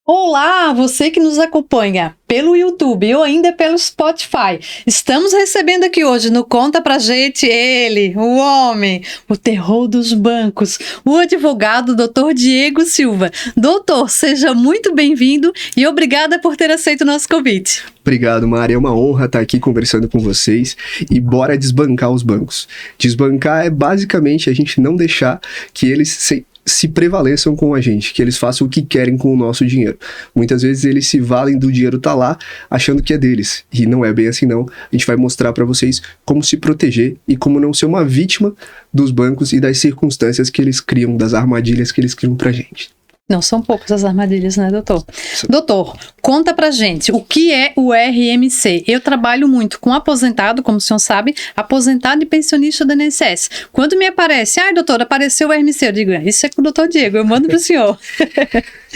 Olá, você que nos acompanha pelo YouTube ou ainda pelo Spotify. Estamos recebendo aqui hoje no Conta Pra Gente ele, o homem, o terror dos bancos, o advogado Dr. Diego Silva. Doutor, seja muito bem-vindo e obrigada por ter aceito o nosso convite. Obrigado, Mari. É uma honra estar aqui conversando com vocês e bora desbancar os bancos. Desbancar é basicamente a gente não deixar que eles se prevaleçam com a gente, que eles façam o que querem com o nosso dinheiro. Muitas vezes eles se valem do dinheiro tá lá, achando que é deles, e não é bem assim não. A gente vai mostrar para vocês como se proteger e como não ser uma vítima dos bancos e das circunstâncias que eles criam, das armadilhas que eles criam pra gente. Não são poucas as armadilhas, né, doutor? Doutor, conta pra gente, o que é o RMC? Eu trabalho muito com aposentado, como o senhor sabe, aposentado e pensionista do INSS. Quando me aparece, doutor, apareceu o RMC, eu digo, isso é com o doutor Diego, eu mando pro senhor.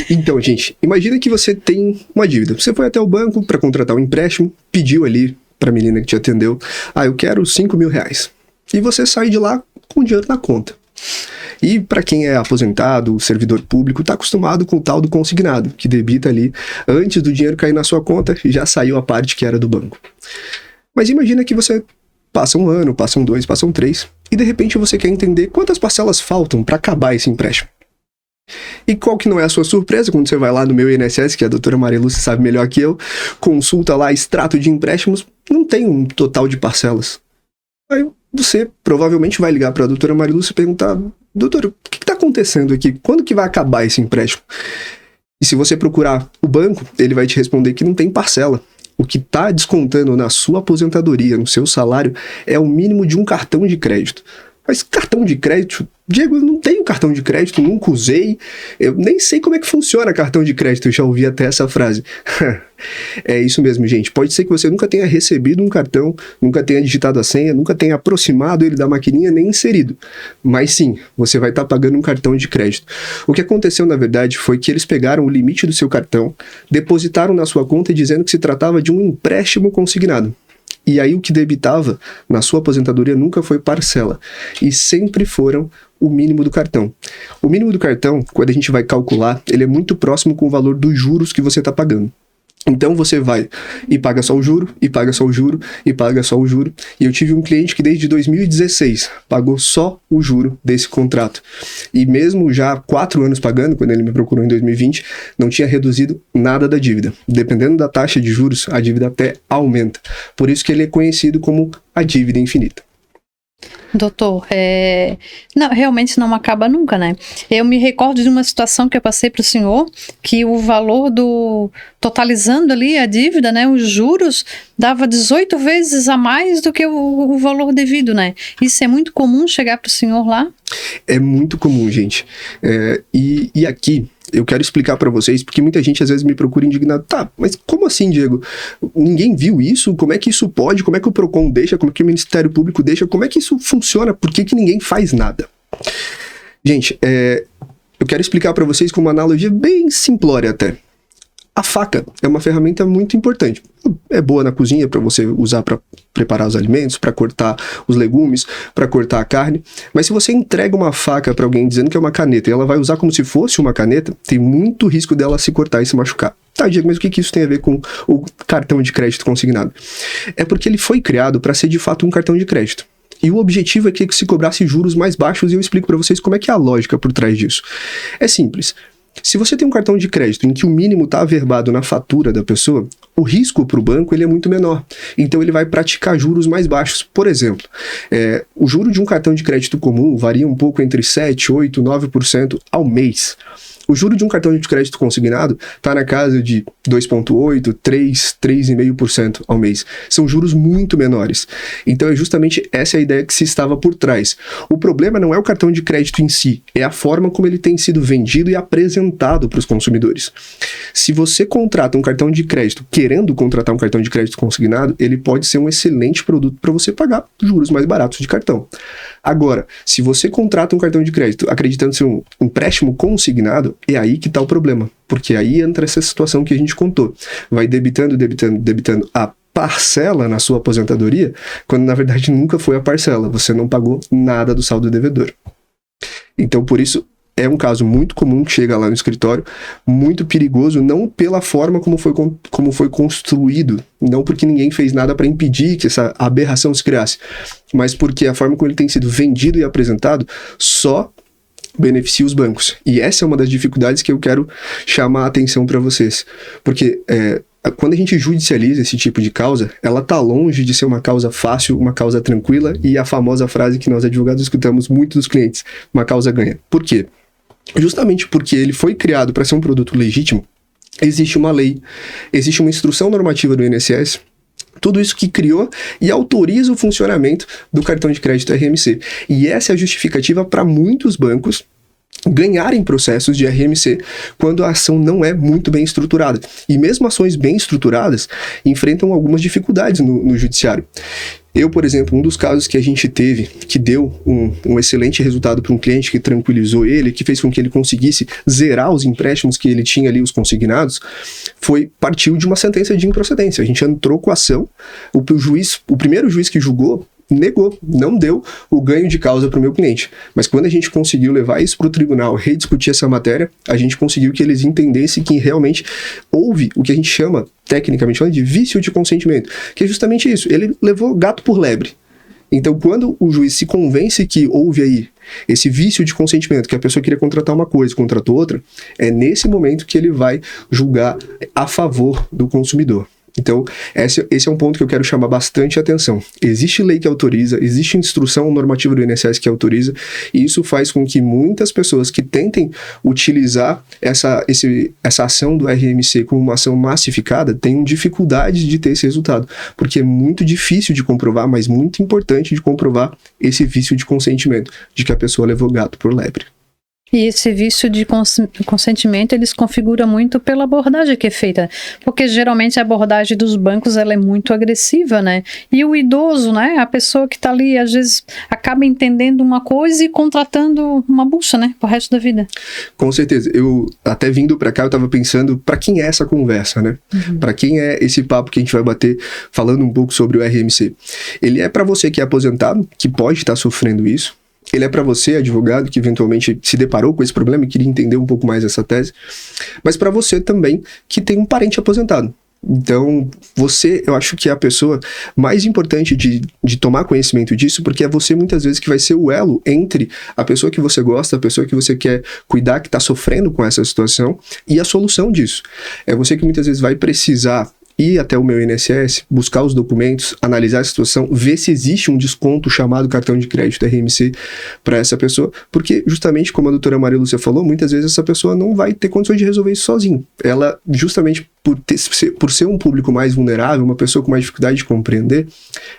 Então, gente, imagina que você tem uma dívida. Você foi até o banco para contratar um empréstimo, pediu ali pra menina que te atendeu, eu quero 5 mil reais. E você sai de lá com o dinheiro na conta. E para quem é aposentado, servidor público, está acostumado com o tal do consignado, que debita ali, antes do dinheiro cair na sua conta, já saiu a parte que era do banco. Mas imagina que você passa um ano, passam 2, passam 3, e de repente você quer entender quantas parcelas faltam para acabar esse empréstimo. E qual que não é a sua surpresa quando você vai lá no meu INSS, que a doutora Maria Lúcia sabe melhor que eu, consulta lá extrato de empréstimos, não tem um total de parcelas. Aí você provavelmente vai ligar para a doutora Maria Lúcia e perguntar: doutora, o que está acontecendo aqui? Quando que vai acabar esse empréstimo? E se você procurar o banco, ele vai te responder que não tem parcela. O que está descontando na sua aposentadoria, no seu salário, é o mínimo de um cartão de crédito. Mas cartão de crédito? Diego, eu não tenho cartão de crédito, nunca usei, eu nem sei como é que funciona cartão de crédito, eu já ouvi até essa frase. É isso mesmo, gente, pode ser que você nunca tenha recebido um cartão, nunca tenha digitado a senha, nunca tenha aproximado ele da maquininha nem inserido, mas sim, você vai estar pagando um cartão de crédito. O que aconteceu na verdade foi que eles pegaram o limite do seu cartão, depositaram na sua conta dizendo que se tratava de um empréstimo consignado. E aí o que debitava na sua aposentadoria nunca foi parcela, e sempre foram o mínimo do cartão. O mínimo do cartão, quando a gente vai calcular, ele é muito próximo com o valor dos juros que você está pagando. Então você vai e paga só o juro, e paga só o juro, e paga só o juro. E eu tive um cliente que desde 2016 pagou só o juro desse contrato. E mesmo já 4 anos pagando, quando ele me procurou em 2020, não tinha reduzido nada da dívida. Dependendo da taxa de juros, a dívida até aumenta. Por isso que ele é conhecido como a dívida infinita. Doutor, não, realmente não acaba nunca, né? Eu me recordo de uma situação que eu passei para o senhor, que o valor totalizando ali a dívida, né, os juros, dava 18 vezes a mais do que o valor devido, né? Isso é muito comum chegar para o senhor lá? É muito comum, gente. E aqui eu quero explicar para vocês, porque muita gente às vezes me procura indignado. Tá, mas como assim, Diego? Ninguém viu isso? Como é que isso pode? Como é que o Procon deixa? Como é que o Ministério Público deixa? Como é que isso funciona? Por que ninguém faz nada? Gente, eu quero explicar para vocês com uma analogia bem simplória até. A faca é uma ferramenta muito importante. É boa na cozinha para você usar para preparar os alimentos, para cortar os legumes, para cortar a carne. Mas se você entrega uma faca para alguém dizendo que é uma caneta e ela vai usar como se fosse uma caneta, tem muito risco dela se cortar e se machucar. Tá, Diego, mas o que isso tem a ver com o cartão de crédito consignado? É porque ele foi criado para ser de fato um cartão de crédito. E o objetivo é que se cobrasse juros mais baixos, e eu explico para vocês como é que é a lógica por trás disso. É simples. Se você tem um cartão de crédito em que o mínimo está averbado na fatura da pessoa, o risco para o banco ele é muito menor. Então ele vai praticar juros mais baixos. Por exemplo, o juro de um cartão de crédito comum varia um pouco entre 7, 8, 9% ao mês. O juro de um cartão de crédito consignado está na casa de 2,8%, 3%, 3,5% ao mês. São juros muito menores. Então é justamente essa a ideia que se estava por trás. O problema não é o cartão de crédito em si, é a forma como ele tem sido vendido e apresentado para os consumidores. Se você contrata um cartão de crédito querendo contratar um cartão de crédito consignado, ele pode ser um excelente produto para você pagar juros mais baratos de cartão. Agora, se você contrata um cartão de crédito acreditando ser um empréstimo consignado, é aí que está o problema, porque aí entra essa situação que a gente contou. Vai debitando a parcela na sua aposentadoria, quando na verdade nunca foi a parcela, você não pagou nada do saldo devedor. Então, por isso, é um caso muito comum que chega lá no escritório, muito perigoso, não pela forma como foi construído, não porque ninguém fez nada para impedir que essa aberração se criasse, mas porque a forma como ele tem sido vendido e apresentado só beneficia os bancos. E essa é uma das dificuldades que eu quero chamar a atenção para vocês. Porque quando a gente judicializa esse tipo de causa, ela tá longe de ser uma causa fácil, uma causa tranquila, e a famosa frase que nós advogados escutamos muito dos clientes, uma causa ganha. Por quê? Justamente porque ele foi criado para ser um produto legítimo, existe uma lei, existe uma instrução normativa do INSS, tudo isso que criou e autoriza o funcionamento do cartão de crédito RMC. E essa é a justificativa para muitos bancos ganharem processos de RMC quando a ação não é muito bem estruturada. E mesmo ações bem estruturadas enfrentam algumas dificuldades no judiciário. Eu, por exemplo, um dos casos que a gente teve, que deu um excelente resultado para um cliente, que tranquilizou ele, que fez com que ele conseguisse zerar os empréstimos que ele tinha ali, os consignados, partiu de uma sentença de improcedência. A gente entrou com a ação, o primeiro juiz que julgou, negou, não deu o ganho de causa para o meu cliente. Mas quando a gente conseguiu levar isso para o tribunal, rediscutir essa matéria, a gente conseguiu que eles entendessem que realmente houve o que a gente chama, tecnicamente, de vício de consentimento, que é justamente isso, ele levou gato por lebre. Então, quando o juiz se convence que houve aí esse vício de consentimento, que a pessoa queria contratar uma coisa e contratou outra, é nesse momento que ele vai julgar a favor do consumidor. Então, esse é um ponto que eu quero chamar bastante atenção. Existe lei que autoriza, existe instrução normativa do INSS que autoriza, e isso faz com que muitas pessoas que tentem utilizar essa ação do RMC como uma ação massificada tenham dificuldade de ter esse resultado, porque é muito difícil de comprovar, mas muito importante de comprovar esse vício de consentimento, de que a pessoa levou gato por lebre. E esse vício de consentimento, ele se configura muito pela abordagem que é feita, porque geralmente a abordagem dos bancos, ela é muito agressiva, né? E o idoso, né? A pessoa que está ali, às vezes, acaba entendendo uma coisa e contratando uma bucha, né? Pro resto da vida. Com certeza. Eu, até vindo para cá, eu estava pensando, para quem é essa conversa, né? Para quem é esse papo que a gente vai bater falando um pouco sobre o RMC? Ele é para você que é aposentado, que pode estar sofrendo isso. Ele é para você, advogado, que eventualmente se deparou com esse problema e queria entender um pouco mais essa tese, mas para você também que tem um parente aposentado. Então, eu acho que é a pessoa mais importante de tomar conhecimento disso, porque é você muitas vezes que vai ser o elo entre a pessoa que você gosta, a pessoa que você quer cuidar, que está sofrendo com essa situação, e a solução disso. É você que muitas vezes vai precisar ir até o meu INSS, buscar os documentos, analisar a situação, ver se existe um desconto chamado cartão de crédito RMC para essa pessoa, porque justamente como a doutora Maria Lúcia falou, muitas vezes essa pessoa não vai ter condições de resolver isso sozinho. Ela, justamente por ser um público mais vulnerável, uma pessoa com mais dificuldade de compreender,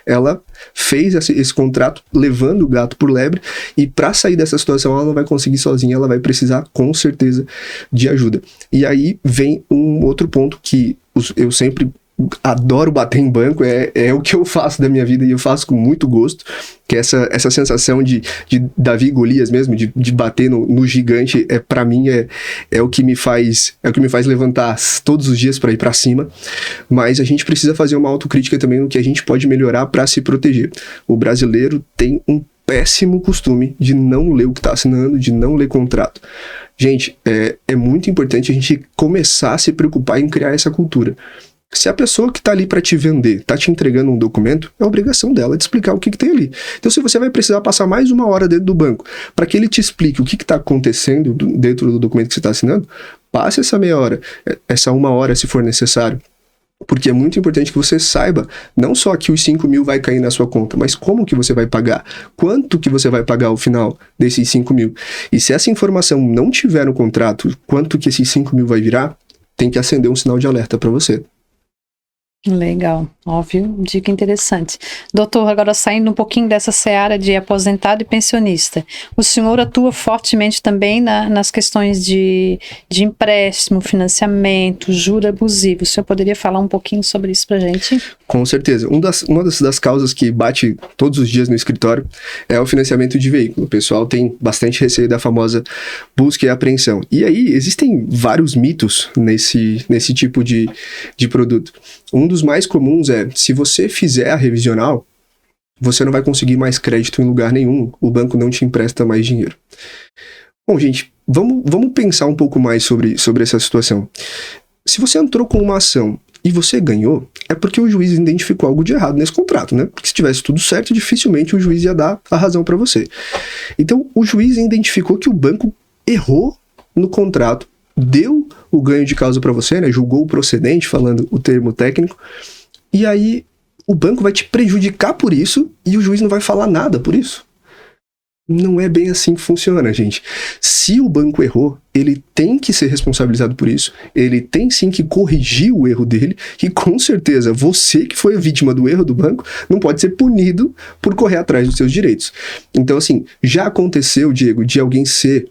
ela fez esse contrato levando o gato por lebre, e para sair dessa situação ela não vai conseguir sozinha, ela vai precisar com certeza de ajuda. E aí vem um outro ponto que eu sempre adoro bater em banco, é o que eu faço da minha vida e eu faço com muito gosto, que essa sensação de Davi e Golias mesmo, de bater no gigante, para mim é o que me faz levantar todos os dias para ir para cima. Mas a gente precisa fazer uma autocrítica também no que a gente pode melhorar para se proteger. O brasileiro tem um péssimo costume de não ler o que está assinando, de não ler contrato. Gente, é muito importante a gente começar a se preocupar em criar essa cultura. Se a pessoa que está ali para te vender está te entregando um documento, é obrigação dela de explicar o que tem ali. Então, se você vai precisar passar mais uma hora dentro do banco para que ele te explique o que está acontecendo dentro do documento que você está assinando, passe essa meia hora, essa uma hora se for necessário. Porque é muito importante que você saiba, não só que os 5 mil vai cair na sua conta, mas como que você vai pagar, quanto que você vai pagar ao final desses 5 mil. E se essa informação não tiver no contrato, quanto que esses 5 mil vai virar, tem que acender um sinal de alerta para você. Legal, óbvio, dica interessante. Doutor, agora saindo um pouquinho dessa seara de aposentado e pensionista, o senhor atua fortemente também nas questões de empréstimo, financiamento, juro abusivo. O senhor poderia falar um pouquinho sobre isso pra gente? Com certeza. Uma das causas que bate todos os dias no escritório é o financiamento de veículo. O pessoal tem bastante receio da famosa busca e apreensão. E aí, existem vários mitos nesse tipo de produto. Um dos mais comuns é, se você fizer a revisional, você não vai conseguir mais crédito em lugar nenhum, o banco não te empresta mais dinheiro. Bom, gente, vamos pensar um pouco mais sobre essa situação. Se você entrou com uma ação e você ganhou, é porque o juiz identificou algo de errado nesse contrato, né? Porque se tivesse tudo certo, dificilmente o juiz ia dar a razão para você. Então, o juiz identificou que o banco errou no contrato, deu o ganho de causa para você, né? Julgou o procedente, falando o termo técnico, e aí o banco vai te prejudicar por isso e o juiz não vai falar nada por isso. Não é bem assim que funciona, gente. Se o banco errou, ele tem que ser responsabilizado por isso, ele tem sim que corrigir o erro dele, e com certeza você que foi a vítima do erro do banco não pode ser punido por correr atrás dos seus direitos. Então, assim, já aconteceu, Diego, de alguém ser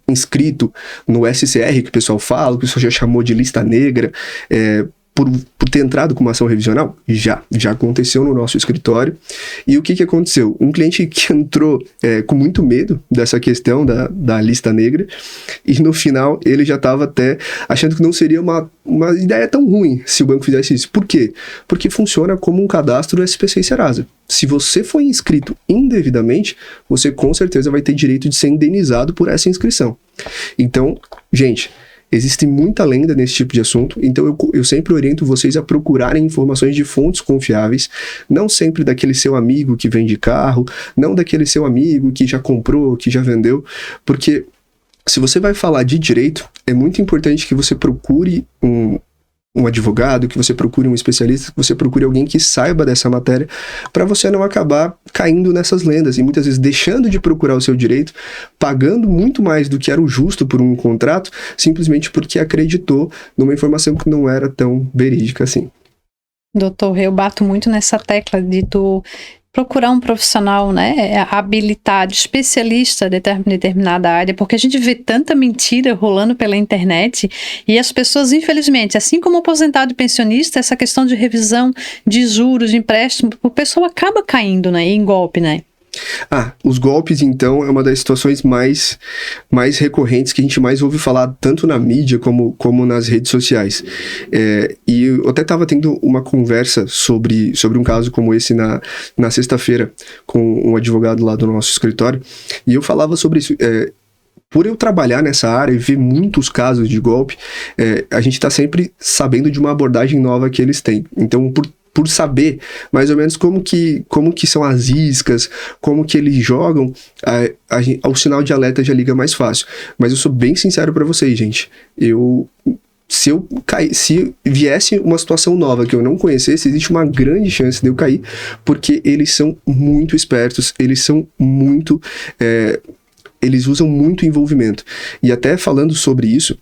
inscrito no SCR, que o pessoal fala, que o pessoal já chamou de lista negra, por ter entrado com uma ação revisional? Já aconteceu no nosso escritório. E o que aconteceu? Um cliente que entrou com muito medo dessa questão da lista negra, e no final ele já estava até achando que não seria uma ideia tão ruim se o banco fizesse isso. Por quê? Porque funciona como um cadastro SPC e Serasa. Se você foi inscrito indevidamente, você com certeza vai ter direito de ser indenizado por essa inscrição. Então, gente, existe muita lenda nesse tipo de assunto, então eu sempre oriento vocês a procurarem informações de fontes confiáveis, não sempre daquele seu amigo que vende carro, não daquele seu amigo que já comprou, que já vendeu, porque se você vai falar de direito, é muito importante que você procure um advogado, que você procure um especialista, que você procure alguém que saiba dessa matéria, para você não acabar caindo nessas lendas e muitas vezes deixando de procurar o seu direito, pagando muito mais do que era o justo por um contrato, simplesmente porque acreditou numa informação que não era tão verídica assim. Doutor, eu bato muito nessa tecla de tu procurar um profissional, né, habilitado, especialista em determinada área, porque a gente vê tanta mentira rolando pela internet e as pessoas, infelizmente, assim como o aposentado e pensionista, essa questão de revisão de juros, de empréstimo, o pessoal acaba caindo, né, em golpe, né? Os golpes, então, é uma das situações mais recorrentes que a gente mais ouve falar, tanto na mídia como nas redes sociais. E eu até estava tendo uma conversa sobre um caso como esse na sexta-feira com um advogado lá do nosso escritório, e eu falava sobre isso. Por eu trabalhar nessa área e ver muitos casos de golpe, a gente está sempre sabendo de uma abordagem nova que eles têm. Então, por saber mais ou menos como que são as iscas, como que eles jogam, o sinal de alerta já liga mais fácil. Mas eu sou bem sincero para vocês, gente. Se viesse uma situação nova que eu não conhecesse, existe uma grande chance de eu cair, porque eles são muito espertos, eles são muito... eles usam muito envolvimento. E até falando sobre isso,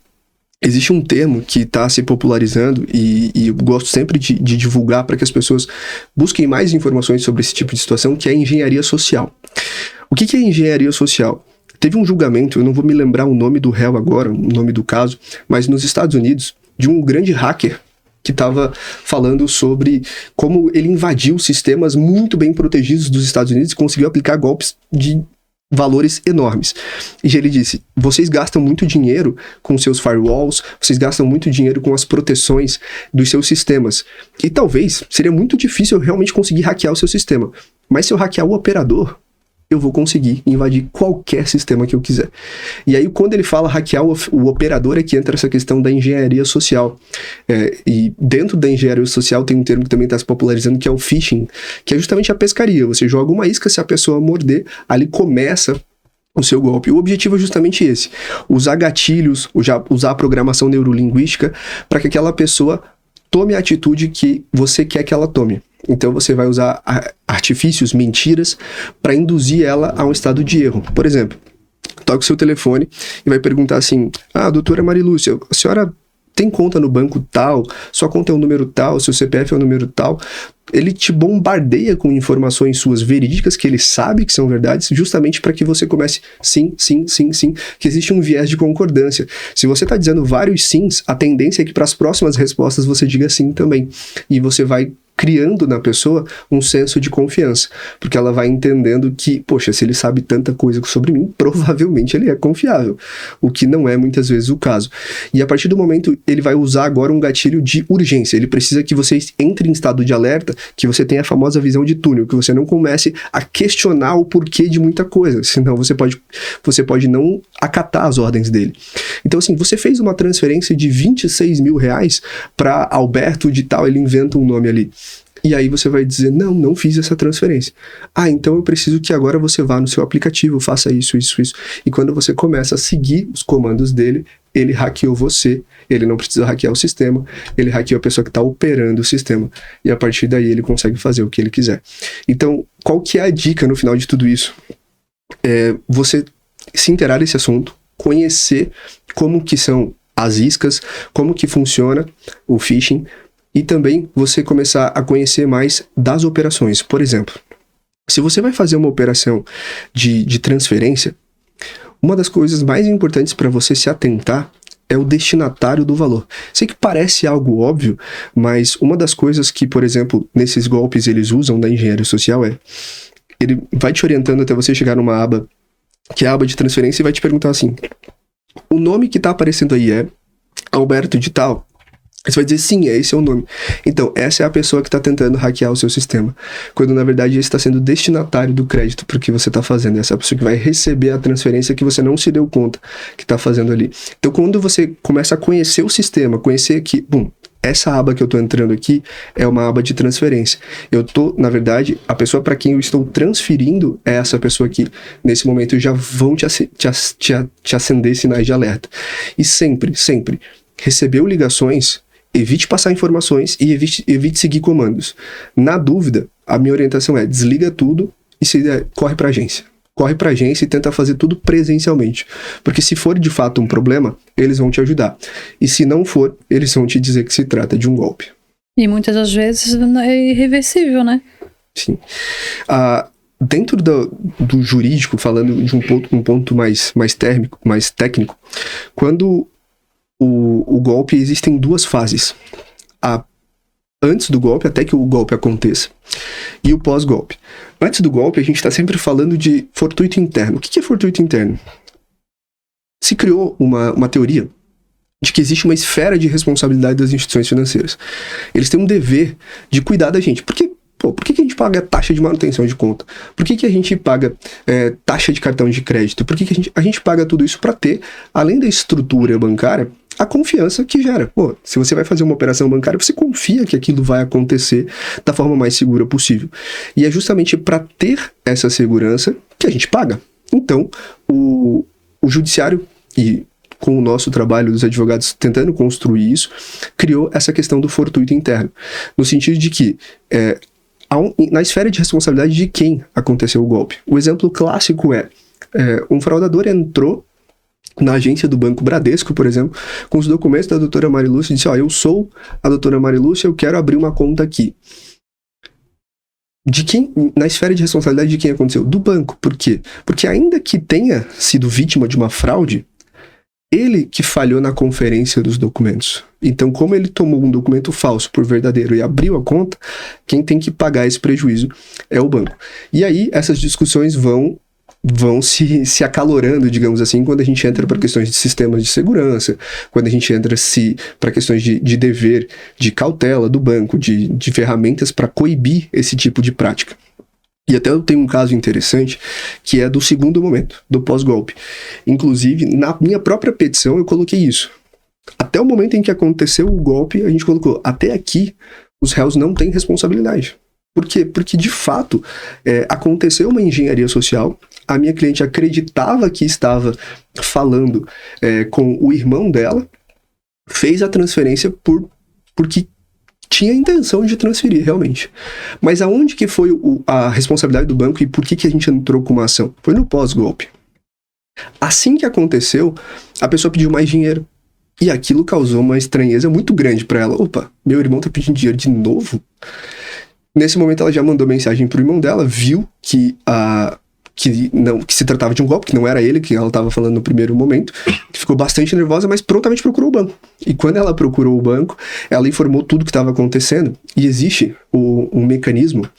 existe um termo que está se popularizando e eu gosto sempre de divulgar para que as pessoas busquem mais informações sobre esse tipo de situação, que é a engenharia social. O que é engenharia social? Teve um julgamento, eu não vou me lembrar o nome do réu agora, o nome do caso, mas nos Estados Unidos, de um grande hacker que estava falando sobre como ele invadiu sistemas muito bem protegidos dos Estados Unidos e conseguiu aplicar golpes de valores enormes. E ele disse: vocês gastam muito dinheiro com seus firewalls, vocês gastam muito dinheiro com as proteções dos seus sistemas. E talvez seria muito difícil eu realmente conseguir hackear o seu sistema. Mas se eu hackear o operador, eu vou conseguir invadir qualquer sistema que eu quiser. E aí, quando ele fala hackear o operador, é que entra essa questão da engenharia social. E dentro da engenharia social tem um termo que também está se popularizando, que é o phishing, que é justamente a pescaria. Você joga uma isca, se a pessoa morder, ali começa o seu golpe. O objetivo é justamente esse: usar gatilhos, usar a programação neurolinguística para que aquela pessoa tome a atitude que você quer que ela tome. Então você vai usar artifícios, mentiras, para induzir ela a um estado de erro. Por exemplo, toca o seu telefone e vai perguntar assim: doutora Marilúcia, a senhora tem conta no banco tal, sua conta é o número tal, seu CPF é o número tal. Ele te bombardeia com informações suas verídicas, que ele sabe que são verdades, justamente para que você comece sim, sim, sim, sim, que existe um viés de concordância. Se você está dizendo vários sims, a tendência é que para as próximas respostas você diga sim também. E você vai criando na pessoa um senso de confiança, porque ela vai entendendo que, poxa, se ele sabe tanta coisa sobre mim, provavelmente ele é confiável, o que não é muitas vezes o caso. E a partir do momento, ele vai usar agora um gatilho de urgência, ele precisa que você entre em estado de alerta, que você tenha a famosa visão de túnel, que você não comece a questionar o porquê de muita coisa, senão você pode não acatar as ordens dele. Então assim, você fez uma transferência de 26 mil reais para Alberto de tal, ele inventa um nome ali. E aí você vai dizer, não fiz essa transferência. Ah, então eu preciso que agora você vá no seu aplicativo, faça isso. E quando você começa a seguir os comandos dele, ele hackeou você, ele não precisa hackear o sistema, ele hackeou a pessoa que está operando o sistema. E a partir daí ele consegue fazer o que ele quiser. Então, qual que é a dica no final de tudo isso? É você se inteirar desse assunto, conhecer como que são as iscas, como que funciona o phishing, e também você começar a conhecer mais das operações. Por exemplo, se você vai fazer uma operação de transferência, uma das coisas mais importantes para você se atentar é o destinatário do valor. Sei que parece algo óbvio, mas uma das coisas que, por exemplo, nesses golpes eles usam da engenharia social ele vai te orientando até você chegar numa aba, que é a aba de transferência, e vai te perguntar assim, o nome que está aparecendo aí é Alberto de tal? Você vai dizer, sim, esse é o nome. Então, essa é a pessoa que está tentando hackear o seu sistema. Quando, na verdade, ele está sendo destinatário do crédito para o que você está fazendo. Essa é a pessoa que vai receber a transferência que você não se deu conta que está fazendo ali. Então, quando você começa a conhecer o sistema, conhecer que, essa aba que eu estou entrando aqui é uma aba de transferência. Eu estou, na verdade, a pessoa para quem eu estou transferindo é essa pessoa aqui. Nesse momento, já vão te acender sinais de alerta. E sempre, recebeu ligações, evite passar informações e evite seguir comandos. Na dúvida, a minha orientação é desliga tudo e corre para a agência. Corre para a agência e tenta fazer tudo presencialmente. Porque se for de fato um problema, eles vão te ajudar. E se não for, eles vão te dizer que se trata de um golpe. E muitas das vezes é irreversível, né? Sim. Dentro do jurídico, falando de um ponto mais técnico, quando o golpe, existem duas fases. Antes do golpe, até que o golpe aconteça, e o pós-golpe. Antes do golpe, a gente está sempre falando de fortuito interno. O que é fortuito interno? Se criou uma teoria de que existe uma esfera de responsabilidade das instituições financeiras. Eles têm um dever de cuidar da gente. Por que a gente paga taxa de manutenção de conta? Por que a gente paga taxa de cartão de crédito? Por que a gente paga tudo isso para ter, além da estrutura bancária, a confiança que gera. Se você vai fazer uma operação bancária, você confia que aquilo vai acontecer da forma mais segura possível. E é justamente para ter essa segurança que a gente paga. Então, o judiciário, e com o nosso trabalho dos advogados tentando construir isso, criou essa questão do fortuito interno. No sentido de que na esfera de responsabilidade de quem aconteceu o golpe. O exemplo clássico um fraudador entrou na agência do Banco Bradesco, por exemplo, com os documentos da doutora Marilúcia e disse, eu sou a doutora Marilúcia, eu quero abrir uma conta aqui. De quem, na esfera de responsabilidade de quem aconteceu? Do banco. Por quê? Porque ainda que tenha sido vítima de uma fraude, ele que falhou na conferência dos documentos. Então, como ele tomou um documento falso por verdadeiro e abriu a conta, quem tem que pagar esse prejuízo é o banco. E aí, essas discussões vão se acalorando, digamos assim, quando a gente entra para questões de sistemas de segurança, quando a gente entra para questões de dever, de cautela do banco, de ferramentas para coibir esse tipo de prática. E até eu tenho um caso interessante, que é do segundo momento, do pós-golpe. Inclusive, na minha própria petição, eu coloquei isso. Até o momento em que aconteceu o golpe, a gente colocou, até aqui, os réus não têm responsabilidade. Por quê? Porque, de fato, aconteceu uma engenharia social, a minha cliente acreditava que estava falando com o irmão dela, fez a transferência porque tinha a intenção de transferir, realmente. Mas aonde que foi a responsabilidade do banco e por que a gente entrou com uma ação? Foi no pós-golpe. Assim que aconteceu, a pessoa pediu mais dinheiro. E aquilo causou uma estranheza muito grande para ela. Opa, meu irmão tá pedindo dinheiro de novo? Nesse momento ela já mandou mensagem pro irmão dela, viu que que se tratava de um golpe, que não era ele, que ela estava falando no primeiro momento, que ficou bastante nervosa, mas prontamente procurou o banco. E quando ela procurou o banco, ela informou tudo o que estava acontecendo, e existe um mecanismo,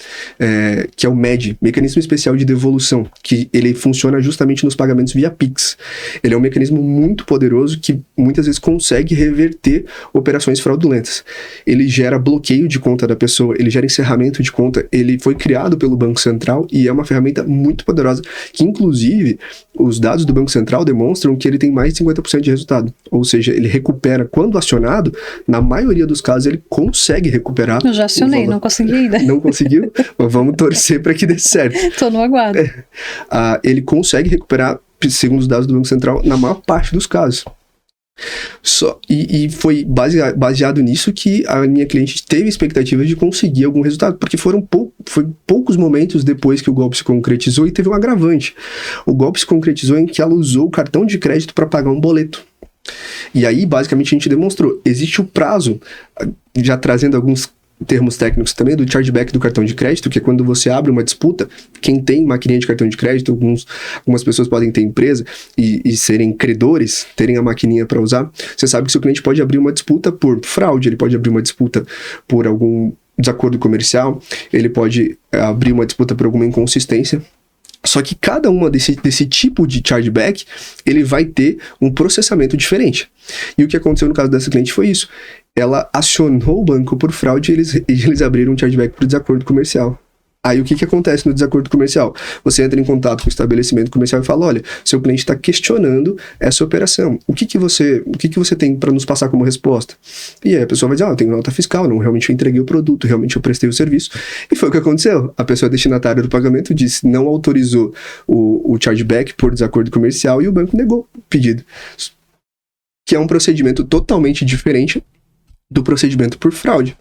que é o MED, Mecanismo Especial de Devolução, que ele funciona justamente nos pagamentos via Pix. Ele é um mecanismo muito poderoso que muitas vezes consegue reverter operações fraudulentas. Ele gera bloqueio de conta da pessoa, ele gera encerramento de conta, ele foi criado pelo Banco Central e é uma ferramenta muito poderosa, que inclusive os dados do Banco Central demonstram que ele tem mais de 50% de resultado, ou seja, ele recupera, quando acionado, na maioria dos casos ele consegue recuperar. Eu já acionei, não consegui ainda. Não conseguiu? Vamos torcer para que dê certo. Tô no aguardo. Ele consegue recuperar, segundo os dados do Banco Central, na maior parte dos casos. E foi baseado nisso que a minha cliente teve expectativas de conseguir algum resultado, porque foi poucos momentos depois que o golpe se concretizou, e teve um agravante. O golpe se concretizou em que ela usou o cartão de crédito para pagar um boleto. E aí, basicamente, a gente demonstrou, existe o prazo, já trazendo alguns termos técnicos também, do chargeback do cartão de crédito, que é quando você abre uma disputa, quem tem maquininha de cartão de crédito, algumas pessoas podem ter empresa e serem credores, terem a maquininha para usar, você sabe que seu cliente pode abrir uma disputa por fraude, ele pode abrir uma disputa por algum desacordo comercial, ele pode abrir uma disputa por alguma inconsistência. Só que cada uma desse tipo de chargeback, ele vai ter um processamento diferente. E o que aconteceu no caso dessa cliente foi isso. Ela acionou o banco por fraude e eles abriram um chargeback por desacordo comercial. Aí o que acontece no desacordo comercial? Você entra em contato com o estabelecimento comercial e fala, olha, seu cliente está questionando essa operação. O que você tem para nos passar como resposta? E aí a pessoa vai dizer, eu tenho nota fiscal, não, realmente eu entreguei o produto, realmente eu prestei o serviço. E foi o que aconteceu. A pessoa destinatária do pagamento disse, não autorizou o chargeback por desacordo comercial e o banco negou o pedido. Que é um procedimento totalmente diferente do procedimento por fraude.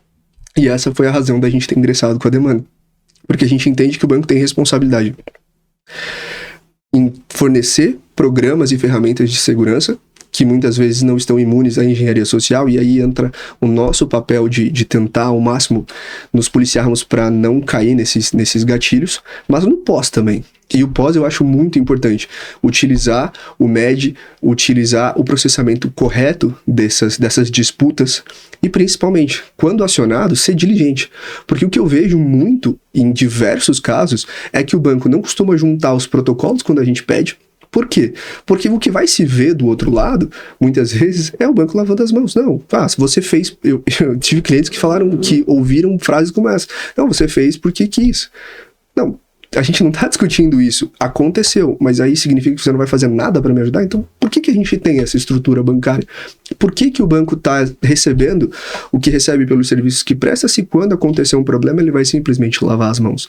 E essa foi a razão da gente ter ingressado com a demanda. Porque a gente entende que o banco tem responsabilidade em fornecer programas e ferramentas de segurança que muitas vezes não estão imunes à engenharia social, e aí entra o nosso papel de tentar ao máximo nos policiarmos para não cair nesses gatilhos, mas no pós também. E o pós eu acho muito importante, utilizar o MED, utilizar o processamento correto dessas disputas e principalmente, quando acionado, ser diligente. Porque o que eu vejo muito em diversos casos é que o banco não costuma juntar os protocolos quando a gente pede. Por quê? Porque o que vai se ver do outro lado, muitas vezes, é o banco lavando as mãos. Não, se você fez... Eu tive clientes que falaram que ouviram frases como essa. Não, você fez porque quis. Não, a gente não está discutindo isso. Aconteceu, mas aí significa que você não vai fazer nada para me ajudar? Então, por que a gente tem essa estrutura bancária? Por que o banco está recebendo o que recebe pelos serviços que presta, se quando acontecer um problema ele vai simplesmente lavar as mãos?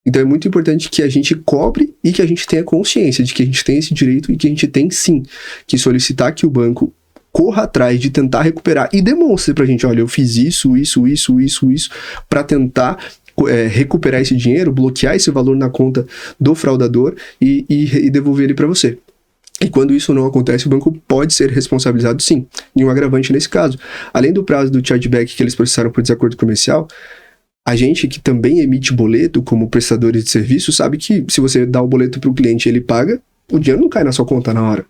Então é muito importante que a gente cobre e que a gente tenha consciência de que a gente tem esse direito e que a gente tem sim que solicitar que o banco corra atrás de tentar recuperar e demonstre pra gente, olha, eu fiz isso, para tentar recuperar esse dinheiro, bloquear esse valor na conta do fraudador e devolver ele para você. E quando isso não acontece, o banco pode ser responsabilizado sim, em um agravante nesse caso. Além do prazo do chargeback que eles processaram por desacordo comercial, a gente que também emite boleto como prestadores de serviço sabe que se você dá o boleto para o cliente e ele paga, o dinheiro não cai na sua conta na hora.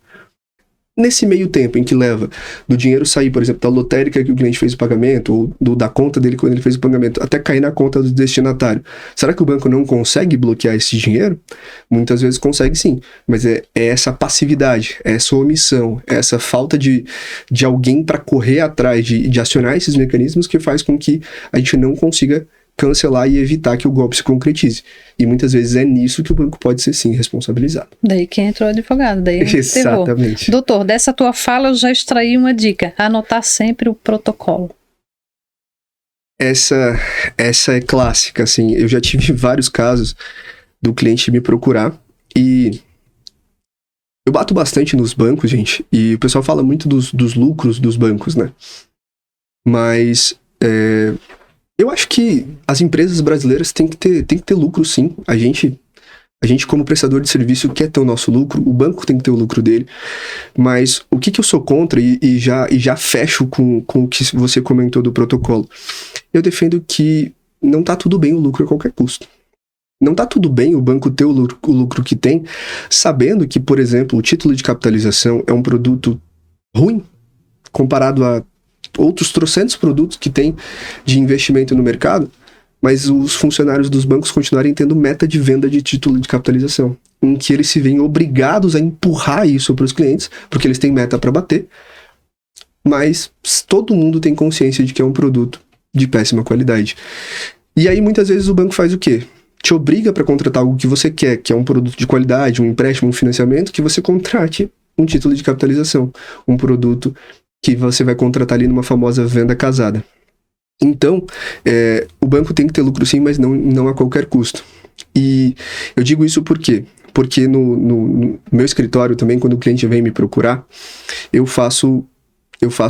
Nesse meio tempo em que leva do dinheiro sair, por exemplo, da lotérica que o cliente fez o pagamento, ou da conta dele quando ele fez o pagamento, até cair na conta do destinatário, será que o banco não consegue bloquear esse dinheiro? Muitas vezes consegue sim, mas é essa passividade, é essa omissão, é essa falta de alguém para correr atrás, de acionar esses mecanismos que faz com que a gente não consiga cancelar e evitar que o golpe se concretize. E muitas vezes é nisso que o banco pode ser sim responsabilizado. Daí que entrou o advogado, daí exatamente. Doutor, dessa tua fala eu já extraí uma dica, anotar sempre o protocolo. Essa é clássica, assim, eu já tive vários casos do cliente me procurar e eu bato bastante nos bancos, gente, e o pessoal fala muito dos lucros dos bancos, né? Mas eu acho que as empresas brasileiras têm que ter lucro, sim. A gente, como prestador de serviço, quer ter o nosso lucro, o banco tem que ter o lucro dele. Mas o que eu sou contra, e já fecho com o que você comentou do protocolo, eu defendo que não tá tudo bem o lucro a qualquer custo. Não está tudo bem o banco ter o lucro que tem, sabendo que, por exemplo, o título de capitalização é um produto ruim comparado a outros trocentos produtos que tem de investimento no mercado, mas os funcionários dos bancos continuarem tendo meta de venda de título de capitalização, em que eles se veem obrigados a empurrar isso para os clientes, porque eles têm meta para bater, mas todo mundo tem consciência de que é um produto de péssima qualidade. E aí, muitas vezes, o banco faz o quê? Te obriga para contratar algo que você quer, que é um produto de qualidade, um empréstimo, um financiamento, que você contrate um título de capitalização, um produto que você vai contratar ali numa famosa venda casada. Então, o banco tem que ter lucro sim, mas não a qualquer custo. E eu digo isso por quê? Porque no meu escritório também, quando o cliente vem me procurar, eu faço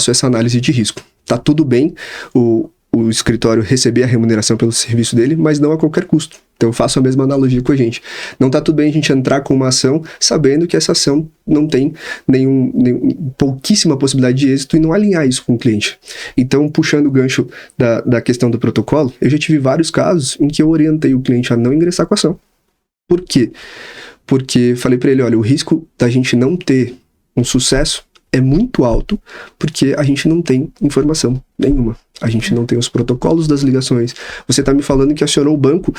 essa análise de risco. Tá tudo bem o escritório receber a remuneração pelo serviço dele, mas não a qualquer custo. Então eu faço a mesma analogia com a gente. Não tá tudo bem a gente entrar com uma ação sabendo que essa ação não tem pouquíssima possibilidade de êxito e não alinhar isso com o cliente. Então, puxando o gancho da questão do protocolo, eu já tive vários casos em que eu orientei o cliente a não ingressar com a ação. Por quê? Porque falei para ele, olha, o risco da gente não ter um sucesso é muito alto, porque a gente não tem informação nenhuma. A gente não tem os protocolos das ligações. Você está me falando que acionou o banco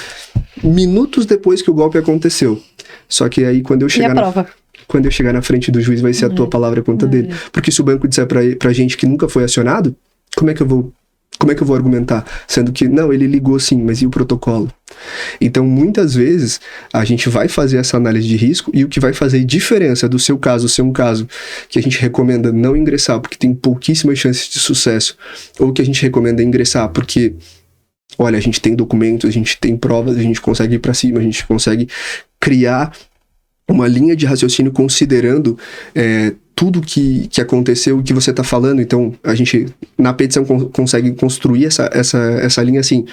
minutos depois que o golpe aconteceu. Só que aí, quando eu chegar na frente do juiz, vai ser a tua palavra contra dele. Porque se o banco disser pra gente que nunca foi acionado, como é que eu vou argumentar? Sendo que, não, ele ligou sim, mas e o protocolo? Então, muitas vezes, a gente vai fazer essa análise de risco e o que vai fazer diferença do seu caso ser um caso que a gente recomenda não ingressar porque tem pouquíssimas chances de sucesso, ou que a gente recomenda ingressar porque, olha, a gente tem documentos, a gente tem provas, a gente consegue ir para cima, a gente consegue criar uma linha de raciocínio considerando tudo que aconteceu, o que você está falando. Então, a gente, na petição, consegue construir essa linha assim.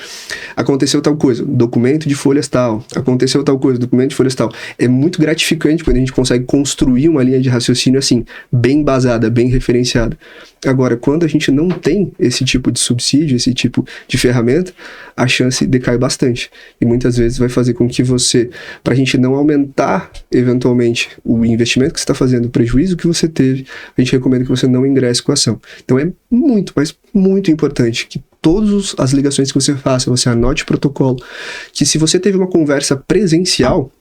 Aconteceu tal coisa, documento de folhas tal. Aconteceu tal coisa, documento de folhas tal. É muito gratificante quando a gente consegue construir uma linha de raciocínio assim, bem embasada, bem referenciada. Agora, quando a gente não tem esse tipo de subsídio, esse tipo de ferramenta, a chance decai bastante. E muitas vezes vai fazer com que você, para a gente não aumentar, eventualmente, o investimento que você está fazendo, o prejuízo que você teve, a gente recomenda que você não ingresse com a ação. Então é muito, mas muito importante que todas as ligações que você faça, você anote o protocolo, que se você teve uma conversa presencial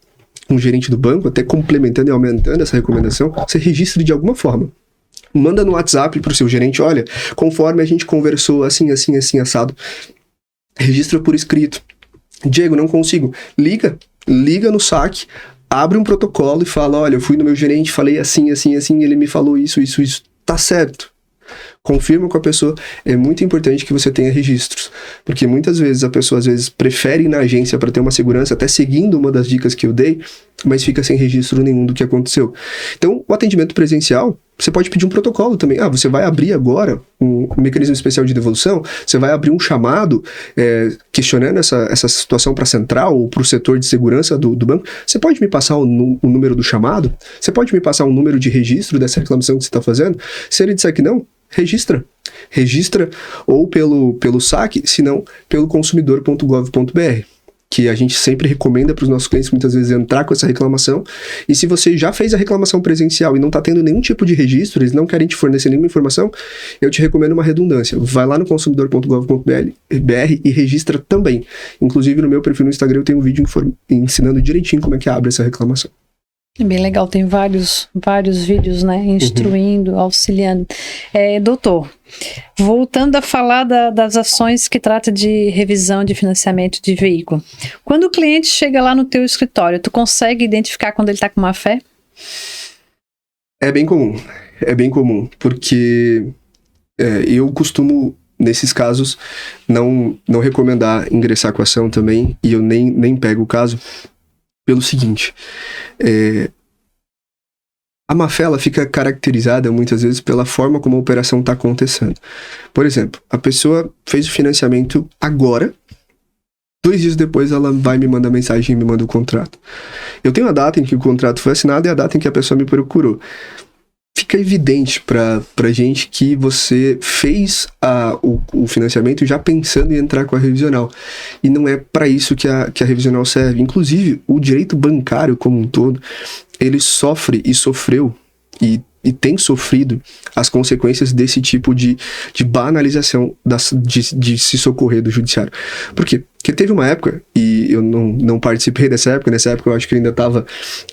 com o gerente do banco, até complementando e aumentando essa recomendação, você registre de alguma forma. Manda no WhatsApp pro seu gerente, olha, conforme a gente conversou assim, assim, assim, assado, registra por escrito. Diego, não consigo. Liga no saque, abre um protocolo e fala, olha, eu fui no meu gerente, falei assim, assim, assim, ele me falou isso, tá certo. Confirma com a pessoa, é muito importante que você tenha registros, porque muitas vezes a pessoa prefere ir na agência para ter uma segurança, até seguindo uma das dicas que eu dei, mas fica sem registro nenhum do que aconteceu. Então, o atendimento presencial, você pode pedir um protocolo também. Você vai abrir agora um mecanismo especial de devolução, você vai abrir um chamado questionando essa situação para a central ou para o setor de segurança do banco. Você pode me passar o número do chamado? Você pode me passar um número de registro dessa reclamação que você está fazendo? Se ele disser que não, registra ou pelo saque, se não pelo consumidor.gov.br, que a gente sempre recomenda para os nossos clientes muitas vezes entrar com essa reclamação. E se você já fez a reclamação presencial e não está tendo nenhum tipo de registro, eles não querem te fornecer nenhuma informação, eu te recomendo uma redundância. Vai lá no consumidor.gov.br e registra também. Inclusive no meu perfil no Instagram eu tenho um vídeo ensinando direitinho como é que abre essa reclamação. É bem legal, tem vários vídeos, né, instruindo, auxiliando. Doutor, voltando a falar das ações que trata de revisão de financiamento de veículo. Quando o cliente chega lá no teu escritório, tu consegue identificar quando ele está com má fé? É bem comum, porque eu costumo, nesses casos, não recomendar ingressar com a ação também, e eu nem pego o caso, pelo seguinte, a má-fé ela fica caracterizada muitas vezes pela forma como a operação está acontecendo. Por exemplo, a pessoa fez o financiamento agora, 2 dias depois ela vai me mandar mensagem e me manda o contrato. Eu tenho a data em que o contrato foi assinado e a data em que a pessoa me procurou. fica evidente pra gente que você fez o financiamento já pensando em entrar com a revisional. E não é para isso que a revisional serve. Inclusive, o direito bancário como um todo, ele sofre e sofreu e tem sofrido as consequências desse tipo de banalização de se socorrer do judiciário. Por quê? Porque teve uma época, e eu não participei dessa época, nessa época eu acho que eu ainda estava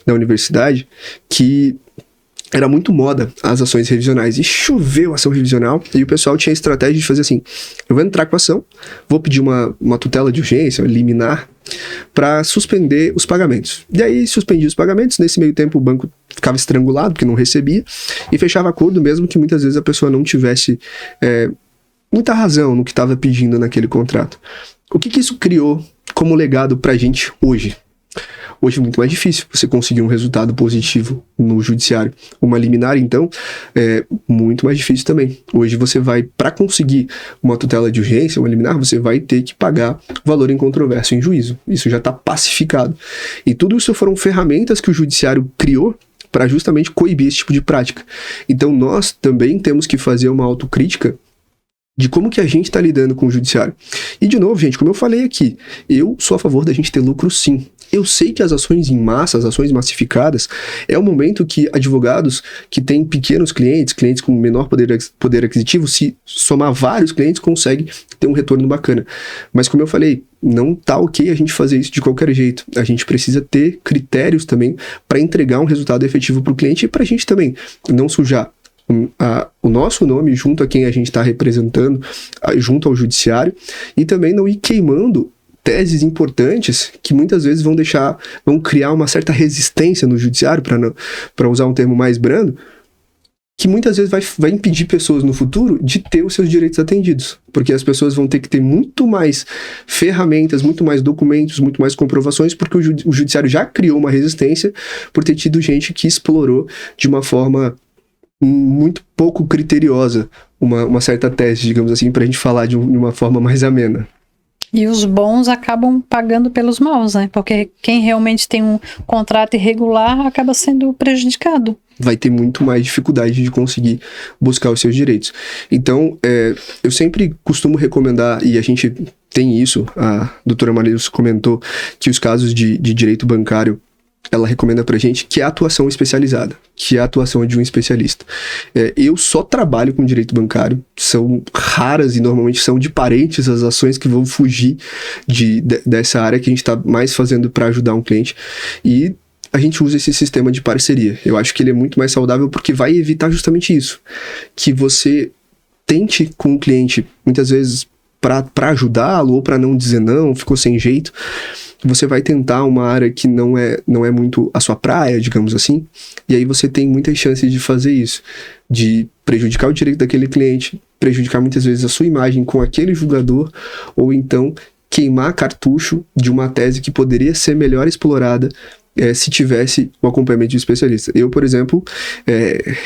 na universidade, que era muito moda as ações revisionais, e choveu ação revisional, e o pessoal tinha a estratégia de fazer assim: eu vou entrar com a ação, vou pedir uma tutela de urgência, liminar, para suspender os pagamentos. E aí suspendia os pagamentos, nesse meio tempo o banco ficava estrangulado, porque não recebia, e fechava acordo, mesmo que muitas vezes a pessoa não tivesse muita razão no que estava pedindo naquele contrato. O que isso criou como legado pra gente hoje? Hoje é muito mais difícil você conseguir um resultado positivo no judiciário. Uma liminar, então, é muito mais difícil também. Hoje você vai, para conseguir uma tutela de urgência, uma liminar, você vai ter que pagar valor incontroverso em juízo. Isso já está pacificado. E tudo isso foram ferramentas que o judiciário criou para justamente coibir esse tipo de prática. Então nós também temos que fazer uma autocrítica de como que a gente está lidando com o judiciário. E de novo, gente, como eu falei aqui, eu sou a favor da gente ter lucro sim. Eu sei que as ações em massa, as ações massificadas, é o momento que advogados que têm pequenos clientes com menor poder aquisitivo, se somar vários clientes, conseguem ter um retorno bacana. Mas como eu falei, não tá ok a gente fazer isso de qualquer jeito. A gente precisa ter critérios também para entregar um resultado efetivo para o cliente e para a gente também não sujar o nosso nome junto a quem a gente está representando, junto ao judiciário, e também não ir queimando teses importantes que muitas vezes vão criar uma certa resistência no judiciário, para usar um termo mais brando, que muitas vezes vai impedir pessoas no futuro de ter os seus direitos atendidos, porque as pessoas vão ter que ter muito mais ferramentas, muito mais documentos, muito mais comprovações, porque o judiciário já criou uma resistência por ter tido gente que explorou de uma forma muito pouco criteriosa uma certa tese, digamos assim, para a gente falar de uma forma mais amena. E os bons acabam pagando pelos maus, né? Porque quem realmente tem um contrato irregular acaba sendo prejudicado. Vai ter muito mais dificuldade de conseguir buscar os seus direitos. Então, eu sempre costumo recomendar, e a gente tem isso, a doutora Mariluz comentou que os casos de direito bancário, ela recomenda pra gente que é a atuação especializada, que é a atuação de um especialista. Eu só trabalho com direito bancário, são raras e normalmente são de parentes as ações que vão fugir dessa área que a gente está mais fazendo para ajudar um cliente, e a gente usa esse sistema de parceria. Eu acho que ele é muito mais saudável porque vai evitar justamente isso, que você tente com o cliente, muitas vezes para ajudá-lo ou para não dizer não, ficou sem jeito, você vai tentar uma área que não é muito a sua praia, digamos assim, e aí você tem muitas chances de fazer isso, de prejudicar o direito daquele cliente, prejudicar muitas vezes a sua imagem com aquele julgador, ou então queimar cartucho de uma tese que poderia ser melhor explorada se tivesse um acompanhamento de especialista. Eu, por exemplo,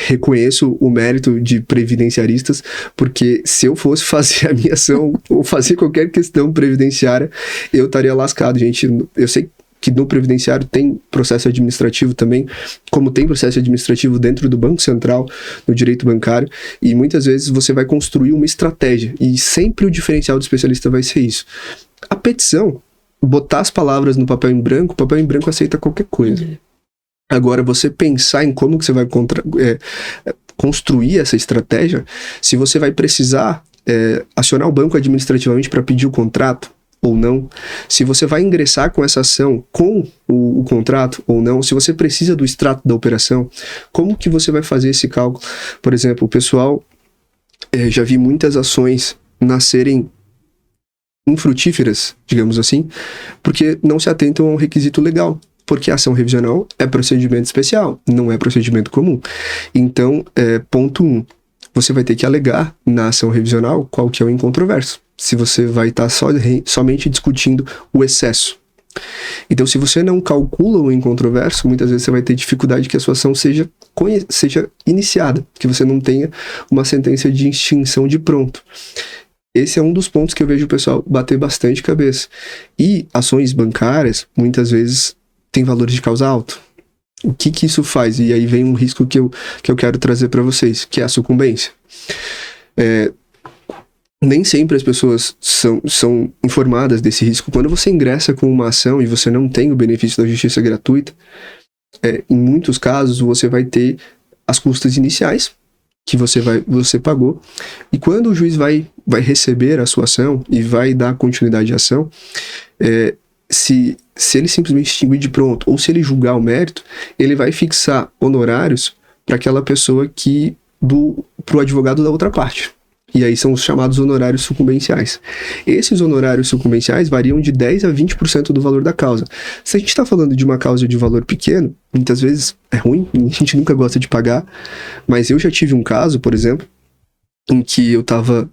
reconheço o mérito de previdenciaristas, porque se eu fosse fazer a minha ação ou fazer qualquer questão previdenciária, eu estaria lascado, gente. Eu sei que no previdenciário tem processo administrativo também, como tem processo administrativo dentro do Banco Central, no direito bancário, e muitas vezes você vai construir uma estratégia, e sempre o diferencial do especialista vai ser isso. A petição, botar as palavras no papel em branco, o papel em branco aceita qualquer coisa. Agora, você pensar em como que você vai construir essa estratégia, se você vai precisar acionar o banco administrativamente para pedir o contrato ou não, se você vai ingressar com essa ação com o contrato ou não, se você precisa do extrato da operação, como que você vai fazer esse cálculo? Por exemplo, o pessoal, já vi muitas ações nascerem infrutíferas, digamos assim, porque não se atentam ao requisito legal, porque a ação revisional é procedimento especial, não é procedimento comum. Então, ponto 1, você vai ter que alegar na ação revisional qual que é o incontroverso, se você vai estar somente discutindo o excesso. Então, se você não calcula o incontroverso, muitas vezes você vai ter dificuldade que a sua ação seja iniciada, que você não tenha uma sentença de extinção de pronto. Esse é um dos pontos que eu vejo o pessoal bater bastante cabeça. E ações bancárias, muitas vezes, têm valores de causa alto. O que isso faz? E aí vem um risco que eu quero trazer para vocês, que é a sucumbência. Nem sempre as pessoas são informadas desse risco. Quando você ingressa com uma ação e você não tem o benefício da justiça gratuita, em muitos casos você vai ter as custas iniciais que você pagou, e quando o juiz vai receber a sua ação e vai dar continuidade à ação, se ele simplesmente extinguir de pronto, ou se ele julgar o mérito, ele vai fixar honorários para aquela pessoa para o advogado da outra parte. E aí são os chamados honorários sucumbenciais. Esses honorários sucumbenciais variam de 10% a 20% do valor da causa. Se a gente está falando de uma causa de valor pequeno, muitas vezes é ruim, a gente nunca gosta de pagar, mas eu já tive um caso, por exemplo, em que eu estava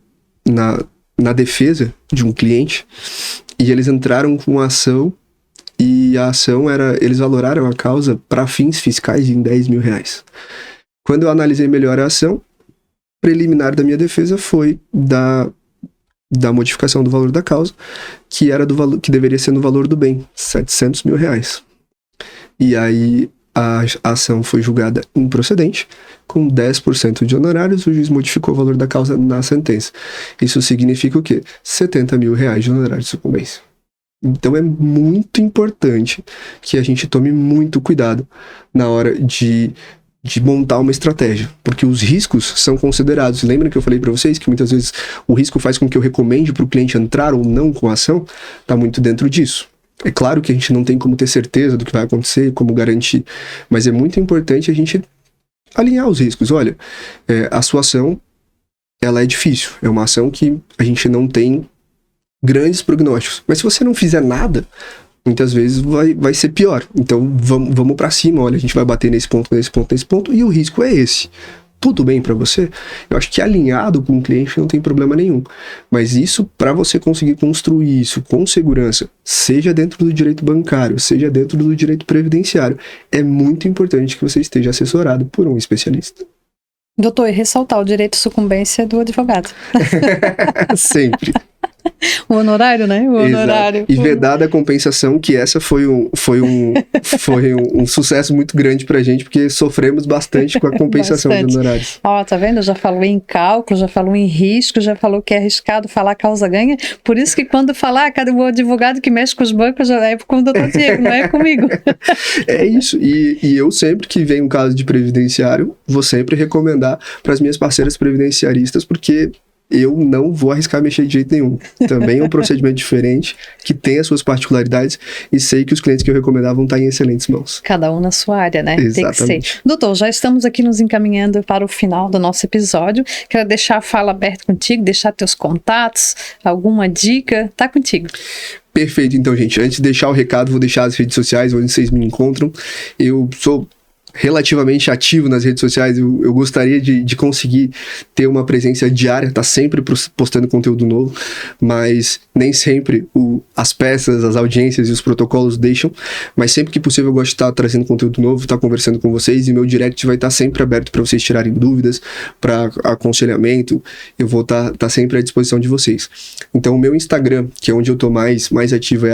na defesa de um cliente e eles entraram com uma ação, e a ação eles valoraram a causa para fins fiscais em R$10.000. Quando eu analisei melhor a ação, preliminar da minha defesa foi da modificação do valor da causa, que era do valor que deveria ser no valor do bem, R$700.000. E aí a ação foi julgada improcedente, com 10% de honorários, o juiz modificou o valor da causa na sentença. Isso significa o quê? R$70.000 de honorários de sucumbência. Então é muito importante que a gente tome muito cuidado na hora de montar uma estratégia, porque os riscos são considerados. Lembra que eu falei para vocês que muitas vezes o risco faz com que eu recomende para o cliente entrar ou não com a ação? Está muito dentro disso. É claro que a gente não tem como ter certeza do que vai acontecer, como garantir, mas é muito importante a gente alinhar os riscos. Olha, a sua ação, ela é difícil, é uma ação que a gente não tem grandes prognósticos, mas se você não fizer nada, muitas vezes vai ser pior. Então vamos para cima, olha, a gente vai bater nesse ponto, e o risco é esse. Tudo bem para você? Eu acho que alinhado com o cliente não tem problema nenhum. Mas isso, para você conseguir construir isso com segurança, seja dentro do direito bancário, seja dentro do direito previdenciário, é muito importante que você esteja assessorado por um especialista. Doutor, e ressaltar o direito de sucumbência do advogado. Sempre. O honorário, né? O honorário. Exato. E vedada a compensação, que essa foi um sucesso muito grande pra gente, porque sofremos bastante com a compensação de honorários. Ó, tá vendo? Já falou em cálculo, já falou em risco, já falou que é arriscado falar causa ganha. Por isso que quando falar, cadê o advogado que mexe com os bancos, já é com o doutor Diego, não é comigo. É isso. E eu sempre que vem um caso de previdenciário, vou sempre recomendar para as minhas parceiras previdenciaristas, porque eu não vou arriscar mexer de jeito nenhum. Também é um procedimento diferente, que tem as suas particularidades, e sei que os clientes que eu recomendar vão estar em excelentes mãos. Cada um na sua área, né? Exatamente. Tem que ser. Doutor, já estamos aqui nos encaminhando para o final do nosso episódio. Quero deixar a fala aberta contigo, deixar teus contatos, alguma dica, tá contigo. Perfeito, então, gente. Antes de deixar o recado, vou deixar as redes sociais onde vocês me encontram. Eu sou relativamente ativo nas redes sociais, eu gostaria de conseguir ter uma presença diária, tá sempre postando conteúdo novo, mas nem sempre as peças, as audiências e os protocolos deixam, mas sempre que possível eu gosto de estar trazendo conteúdo novo, estar conversando com vocês, e meu direct vai estar sempre aberto para vocês tirarem dúvidas, para aconselhamento, eu vou estar sempre à disposição de vocês. Então o meu Instagram, que é onde eu tô mais ativo, é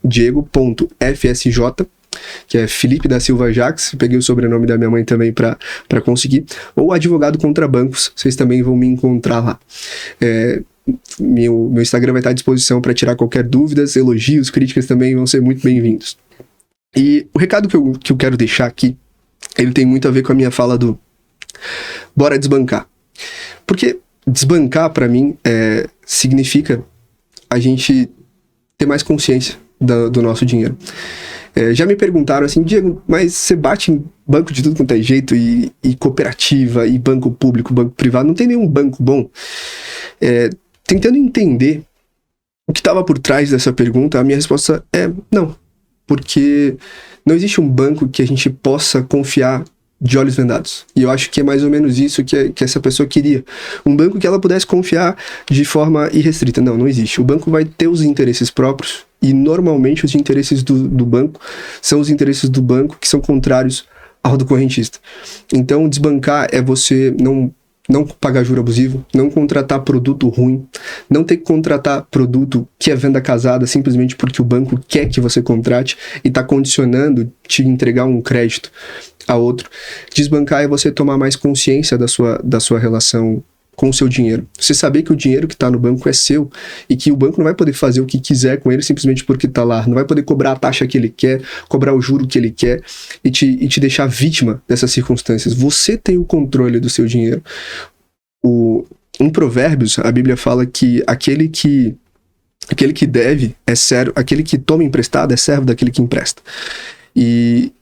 @diego.fsj, que é Felipe da Silva Jax, peguei o sobrenome da minha mãe também para conseguir, ou Advogado contra Bancos, vocês também vão me encontrar lá. Meu Instagram vai estar à disposição para tirar qualquer dúvidas, elogios, críticas também vão ser muito bem-vindos. E o recado que eu quero deixar aqui, ele tem muito a ver com a minha fala do bora desbancar. Porque desbancar, para mim, significa a gente ter mais consciência do nosso dinheiro. Já me perguntaram assim, Diego, mas você bate em banco de tudo quanto é jeito, e cooperativa, e banco público, banco privado, não tem nenhum banco bom? Tentando entender o que estava por trás dessa pergunta, a minha resposta é não. Porque não existe um banco que a gente possa confiar de olhos vendados. E eu acho que é mais ou menos isso que essa pessoa queria. Um banco que ela pudesse confiar de forma irrestrita. Não existe. O banco vai ter os interesses próprios, e normalmente os interesses do banco são os interesses do banco que são contrários ao do correntista. Então, desbancar é você não pagar juro abusivo, não contratar produto ruim, não ter que contratar produto que é venda casada simplesmente porque o banco quer que você contrate e está condicionando te entregar um crédito a outro. Desbancar é você tomar mais consciência da sua relação com o seu dinheiro. Você saber que o dinheiro que está no banco é seu e que o banco não vai poder fazer o que quiser com ele simplesmente porque está lá. Não vai poder cobrar a taxa que ele quer, cobrar o juro que ele quer e te deixar vítima dessas circunstâncias. Você tem o controle do seu dinheiro. Em Provérbios, a Bíblia fala que aquele que deve é servo, aquele que toma emprestado é servo daquele que empresta. E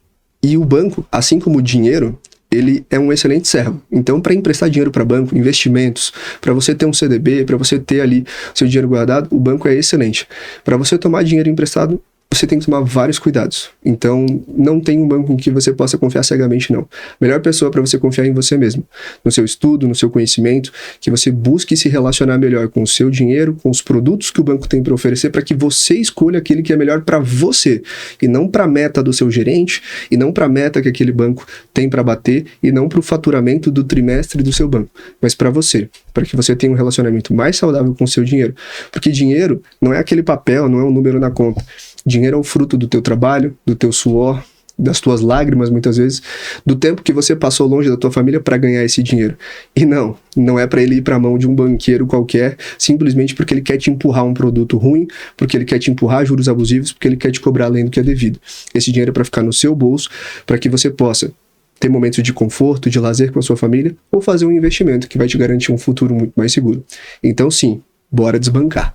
o banco, assim como o dinheiro, ele é um excelente servo. Então, para emprestar dinheiro para banco, investimentos, para você ter um CDB, para você ter ali seu dinheiro guardado, o banco é excelente. Para você tomar dinheiro emprestado, você tem que tomar vários cuidados. Então, não tem um banco em que você possa confiar cegamente, não. A melhor pessoa para você confiar é em você mesmo, no seu estudo, no seu conhecimento, que você busque se relacionar melhor com o seu dinheiro, com os produtos que o banco tem para oferecer, para que você escolha aquele que é melhor para você, e não para a meta do seu gerente, e não para a meta que aquele banco tem para bater, e não para o faturamento do trimestre do seu banco, mas para você, para que você tenha um relacionamento mais saudável com o seu dinheiro. Porque dinheiro não é aquele papel, não é um número na conta. Dinheiro é o fruto do teu trabalho, do teu suor, das tuas lágrimas, muitas vezes, do tempo que você passou longe da tua família para ganhar esse dinheiro. E não é para ele ir para a mão de um banqueiro qualquer, simplesmente porque ele quer te empurrar um produto ruim, porque ele quer te empurrar juros abusivos, porque ele quer te cobrar além do que é devido. Esse dinheiro é para ficar no seu bolso, para que você possa ter momentos de conforto, de lazer com a sua família, ou fazer um investimento que vai te garantir um futuro muito mais seguro. Então sim, bora desbancar.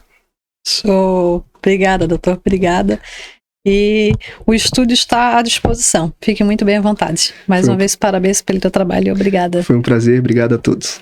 Show! Obrigada, doutor. Obrigada. E o estúdio está à disposição. Fique muito bem à vontade. Mais uma vez, parabéns pelo teu trabalho e obrigada. Foi um prazer. Obrigado a todos.